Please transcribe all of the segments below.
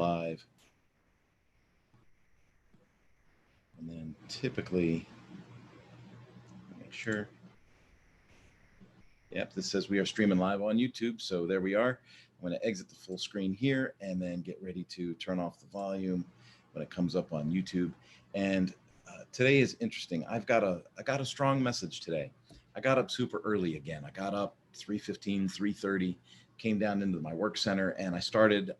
live. And then typically, make sure. Yep, this says we are streaming live on YouTube. So there we are. I'm going to exit the full screen here and then get ready to turn off the volume when it comes up on YouTube. And today is interesting. I got a strong message today. I got up super early again. I got up 3:15, 3:30, came down into my work center, and I started,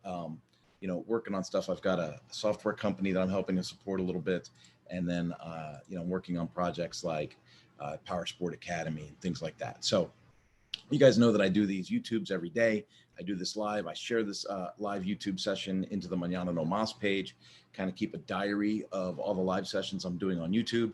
working on stuff. I've got a software company that I'm helping to support a little bit, and then, I'm working on projects like Power Sport Academy and things like that. So you guys know that I do these YouTubes every day. I do this live. I share this live YouTube session into the Mañana No Mas page, kind of keep a diary of all the live sessions I'm doing on YouTube.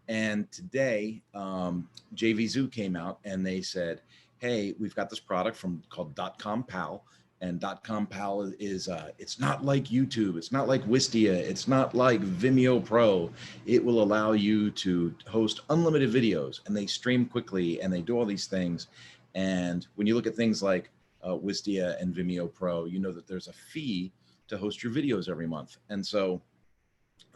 And today, JV Zoo came out and they said, hey, we've got this product called .com Pal. And .com Pal is it's not like YouTube. It's not like Wistia. It's not like Vimeo Pro. It will allow you to host unlimited videos, and they stream quickly, and they do all these things. And when you look at things like Wistia and Vimeo Pro, you know that there's a fee to host your videos every month. And so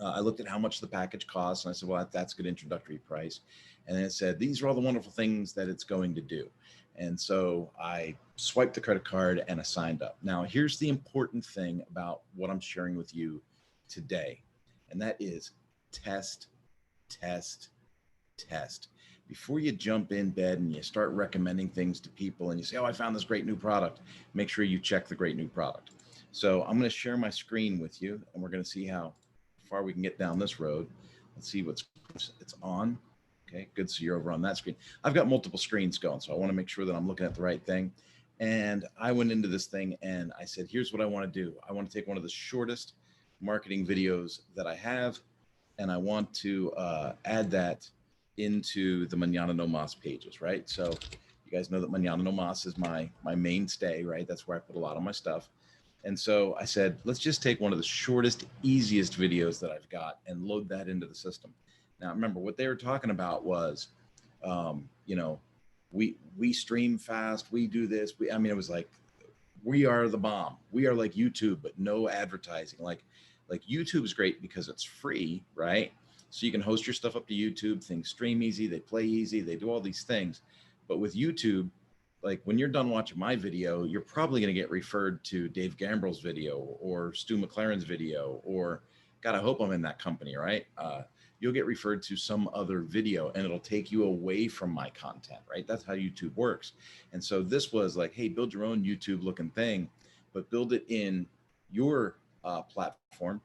I looked at how much the package costs, and I said, well, that's a good introductory price. And then it said, these are all the wonderful things that it's going to do. And so I swiped the credit card and I signed up. Now, here's the important thing about what I'm sharing with you today, and that is test, test, test. Before you jump in bed and you start recommending things to people and you say, oh, I found this great new product, make sure you check the great new product. So I'm going to share my screen with you, and we're going to see how far we can get down this road. Let's see it's on. Okay, good. So you're over on that screen. I've got multiple screens going, so I want to make sure that I'm looking at the right thing. And I went into this thing and I said, here's what I want to do. I want to take one of the shortest marketing videos that I have, and I want to add that into the Mañana No Mas pages, right? So you guys know that Mañana No Mas is my mainstay, right? That's where I put a lot of my stuff. And so I said, let's just take one of the shortest, easiest videos that I've got and load that into the system. Now, remember, what they were talking about was, we stream fast, we do this. It was like, we are the bomb. We are like YouTube, but no advertising. Like YouTube is great because it's free, right? So you can host your stuff up to YouTube. Things stream easy, they play easy, they do all these things. But with YouTube, like when you're done watching my video, you're probably going to get referred to Dave Gambrell's video or Stu McLaren's video, or God, I hope I'm in that company, right? You'll get referred to some other video and it'll take you away from my content, right? That's how YouTube works. And so this was like, hey, build your own YouTube looking thing, but build it in your platform.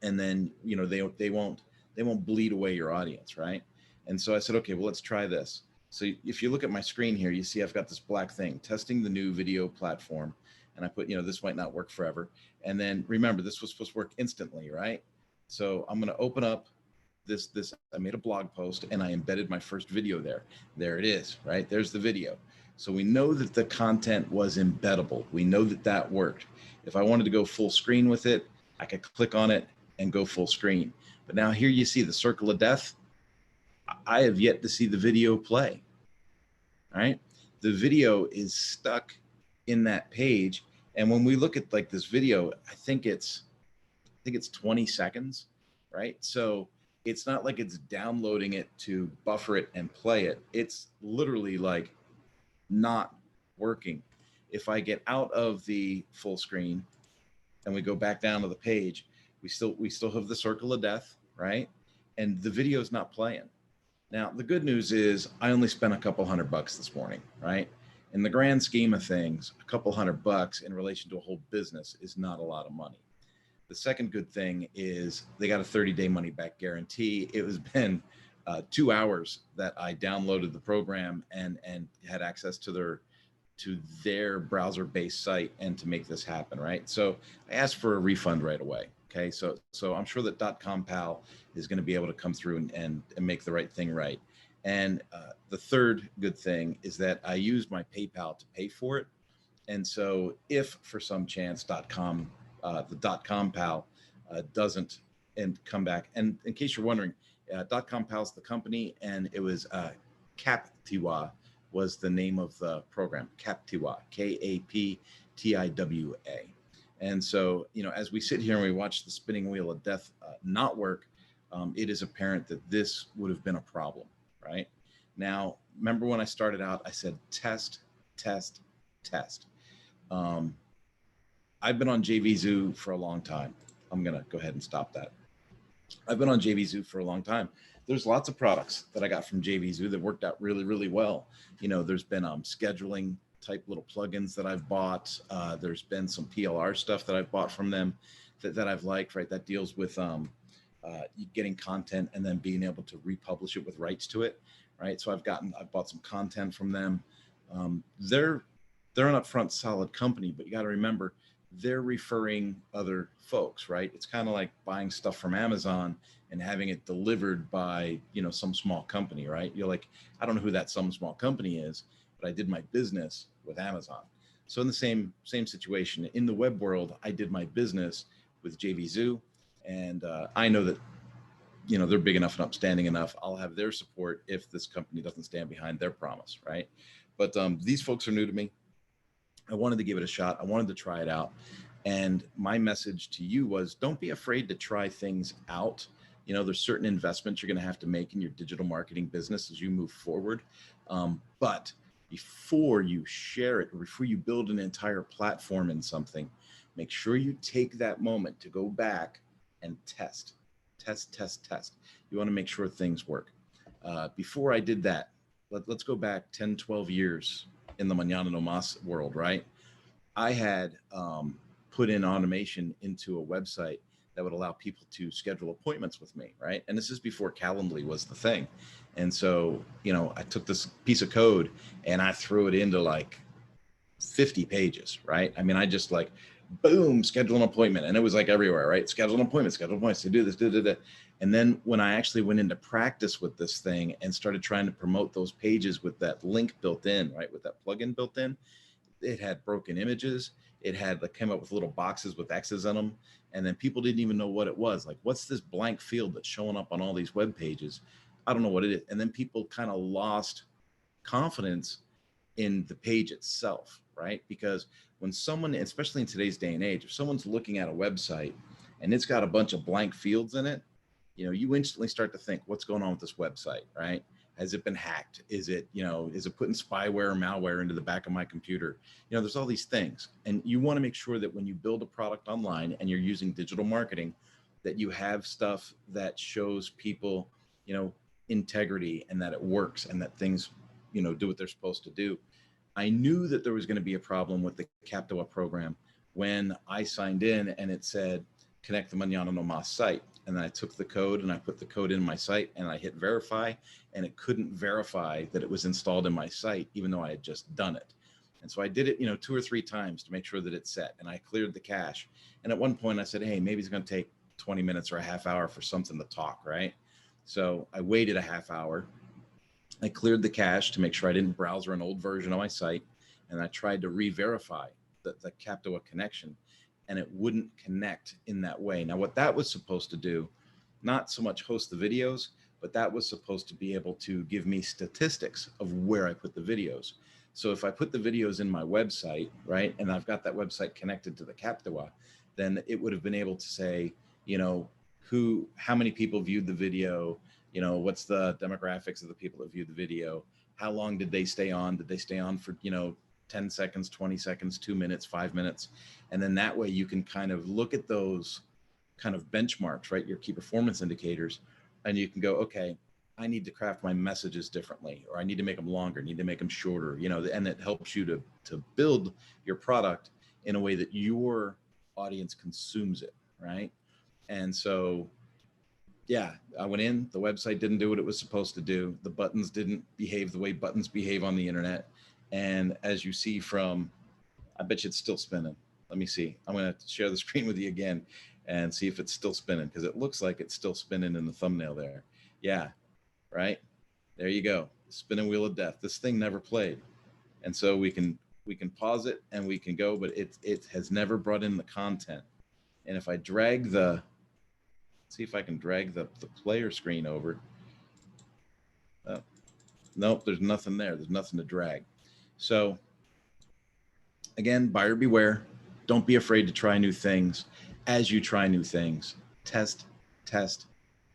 And then, they won't bleed away your audience, right? And so I said, okay, well, let's try this. So if you look at my screen here, you see I've got this black thing, testing the new video platform. And I put, this might not work forever. And then remember, this was supposed to work instantly, right? So I'm going to open up this, I made a blog post and I embedded my first video there. There it is, right? There's the video. So we know that the content was embeddable. We know that that worked. If I wanted to go full screen with it, I could click on it and go full screen. But now here you see the circle of death. I have yet to see the video play. All right. The video is stuck in that page. And when we look at like this video, I think it's 20 seconds, right? So it's not like it's downloading it to buffer it and play it. It's literally like not working. If I get out of the full screen and we go back down to the page, we still have the circle of death, right? And the video is not playing. Now, the good news is I only spent a couple $100 this morning, right? In the grand scheme of things, a couple $100 in relation to a whole business is not a lot of money. The second good thing is they got a 30-day money-back guarantee. It has been 2 hours that I downloaded the program and had access to their browser-based site and to make this happen, right? So I asked for a refund right away. Okay, so I'm sure that .com Pal is going to be able to come through and make the right thing right. And the third good thing is that I used my PayPal to pay for it. And so if for some chance the .com Pal doesn't come back, and in case you're wondering, .com Pal is the company, and it was Captiwa was the name of the program, Captiwa, Kaptiwa. And so, as we sit here and we watch the spinning wheel of death not work, it is apparent that this would have been a problem, right? Now, remember when I started out, I said test, test, test. Um, I've been on JVZoo for a long time. I'm going to go ahead and stop that. I've been on JVZoo for a long time. There's lots of products that I got from JVZoo that worked out really, really well. There's been scheduling type little plugins that I've bought. There's been some PLR stuff that I've bought from them that I've liked, right? That deals with getting content and then being able to republish it with rights to it, right? So I've bought some content from them. They're an upfront solid company, but you got to remember they're referring other folks, right? It's kind of like buying stuff from Amazon and having it delivered by, some small company, right? You're like, I don't know who that some small company is, but I did my business with Amazon. So in the same situation in the web world, I did my business with JVZoo, and I know that they're big enough and upstanding enough. I'll have their support if this company doesn't stand behind their promise, right? But these folks are new to me. I wanted to give it a shot. I wanted to try it out. And my message to you was don't be afraid to try things out. There's certain investments you're going to have to make in your digital marketing business as you move forward. But before you share it, or before you build an entire platform in something, make sure you take that moment to go back and test. You want to make sure things work. Before I did that, let's go back 10, 12 years in the Mañana No Mas world, right? I had put in automation into a website that would allow people to schedule appointments with me, right? And this is before Calendly was the thing. And so, I took this piece of code and I threw it into like 50 pages, right? I mean, I just like, boom, schedule an appointment. And it was like everywhere, right? Schedule an appointment, to do this, do that. And then when I actually went into practice with this thing and started trying to promote those pages with that link built in, right? With that plugin built in, it had broken images. It came up with little boxes with X's in them. And then people didn't even know what it was. Like, what's this blank field that's showing up on all these web pages? I don't know what it is. And then people kind of lost confidence in the page itself, right? Because when someone, especially in today's day and age, if someone's looking at a website and it's got a bunch of blank fields in it, you instantly start to think, what's going on with this website, right? Has it been hacked? Is it putting spyware or malware into the back of my computer? There's all these things. And you want to make sure that when you build a product online and you're using digital marketing, that you have stuff that shows people, integrity and that it works and that things, do what they're supposed to do. I knew that there was going to be a problem with the Captua program when I signed in and it said, connect the Mañana No Mas site. And then I took the code and I put the code in my site and I hit verify, and it couldn't verify that it was installed in my site, even though I had just done it. And so I did it, 2 or 3 times to make sure that it's set, and I cleared the cache. And at one point I said, hey, maybe it's going to take 20 minutes or a half hour for something to talk, right? So I waited a half hour. I cleared the cache to make sure I didn't browse an old version of my site. And I tried to re-verify the Captua connection, and it wouldn't connect in that way. Now, what that was supposed to do, not so much host the videos, but that was supposed to be able to give me statistics of where I put the videos. So if I put the videos in my website, right, and I've got that website connected to the Captua, then it would have been able to say, how many people viewed the video, what's the demographics of the people that viewed the video, how long did they stay on? Did they stay on for, 10 seconds, 20 seconds, 2 minutes, 5 minutes. And then that way you can kind of look at those kind of benchmarks, right? Your key performance indicators. And you can go, okay, I need to craft my messages differently, or I need to make them longer, need to make them shorter, and it helps you to build your product in a way that your audience consumes it, right? And so, yeah, I went in, the website didn't do what it was supposed to do. The buttons didn't behave the way buttons behave on the internet. And as you see from, I bet you it's still spinning. Let me see. I'm going to share the screen with you again and see if it's still spinning, because it looks like it's still spinning in the thumbnail there. Yeah, right? There you go. Spinning wheel of death. This thing never played. And so we can pause it and we can go, but it has never brought in the content. And if I drag see if I can drag the player screen over. Nope, there's nothing there. There's nothing to drag. So again, buyer beware. Don't be afraid to try new things. As you try new things, test, test,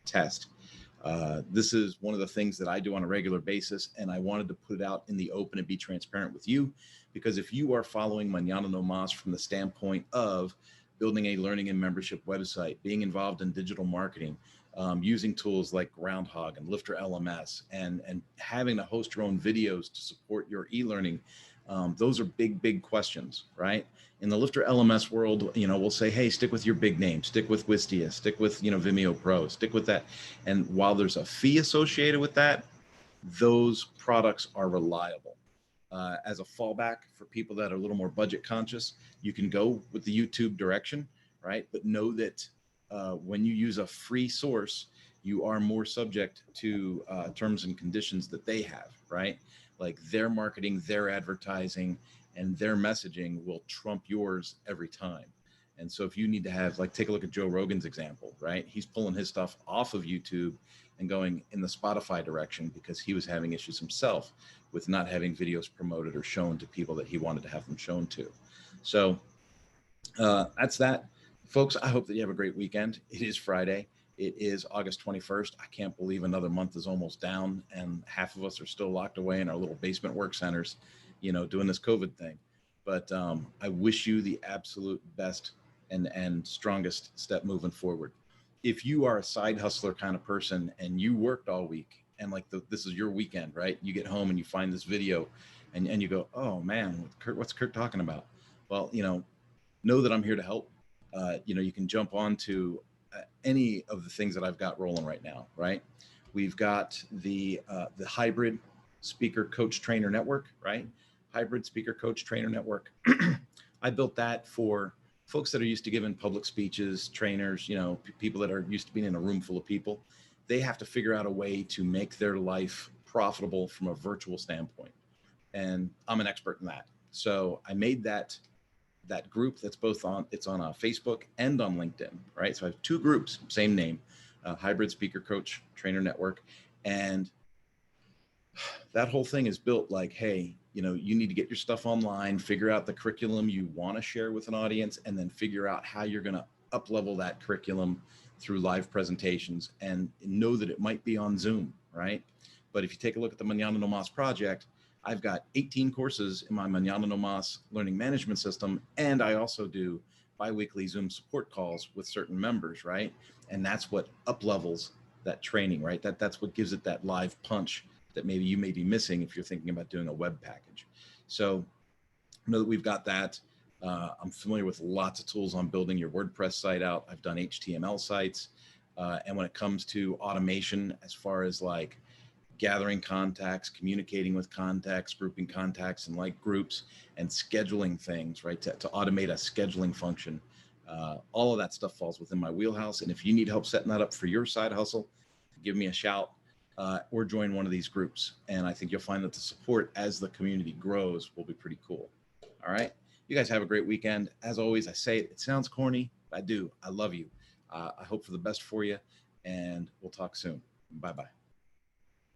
test. This is one of the things that I do on a regular basis, and I wanted to put it out in the open and be transparent with you, because if you are following Mañana No Mas from the standpoint of building a learning and membership website, being involved in digital marketing, using tools like Groundhog and Lifter LMS, and having to host your own videos to support your e-learning, those are big questions, right? In the Lifter LMS world, we'll say, hey, stick with your big name, stick with Wistia, stick with, Vimeo Pro, stick with that. And while there's a fee associated with that, those products are reliable. As a fallback for people that are a little more budget conscious, you can go with the YouTube direction, right? But know that when you use a free source, you are more subject to terms and conditions that they have, right? Like their marketing, their advertising, and their messaging will trump yours every time. And so if you need to have, like, take a look at Joe Rogan's example, right? He's pulling his stuff off of YouTube and going in the Spotify direction because he was having issues himself with not having videos promoted or shown to people that he wanted to have them shown to. So that's that. Folks, I hope that you have a great weekend. It is Friday. It is August 21st. I can't believe another month is almost down and half of us are still locked away in our little basement work centers, doing this COVID thing. But I wish you the absolute best and strongest step moving forward. If you are a side hustler kind of person and you worked all week and this is your weekend, right? You get home and you find this video and you go, oh man, what's Kurt talking about? Well, know that I'm here to help. You can jump on to any of the things that I've got rolling right now, right? We've got the hybrid speaker coach trainer network, right? Hybrid speaker coach trainer network. I built that for folks that are used to giving public speeches, trainers, people that are used to being in a room full of people. They have to figure out a way to make their life profitable from a virtual standpoint. And I'm an expert in that. So I made that group that's on Facebook and on LinkedIn, right? So I have two groups, same name, Hybrid Speaker Coach Trainer Network. And that whole thing is built like, hey, you need to get your stuff online, figure out the curriculum you want to share with an audience, and then figure out how you're going to up-level that curriculum through live presentations, and know that it might be on Zoom, right? But if you take a look at the Mañana No Mas project, I've got 18 courses in my Mañana No Mas learning management system, and I also do biweekly Zoom support calls with certain members, right? And that's what up-levels that training, right? That's what gives it that live punch that maybe you may be missing if you're thinking about doing a web package. So know that we've got that. I'm familiar with lots of tools on building your WordPress site out. I've done HTML sites. And when it comes to automation, as far as like gathering contacts, communicating with contacts, grouping contacts in like groups, and scheduling things, right? To automate a scheduling function. All of that stuff falls within my wheelhouse. And if you need help setting that up for your side hustle, give me a shout. Or join one of these groups. And I think you'll find that the support as the community grows will be pretty cool. All right. You guys have a great weekend. As always, I say it sounds corny. I do. I love you. I hope for the best for you. And we'll talk soon. Bye-bye.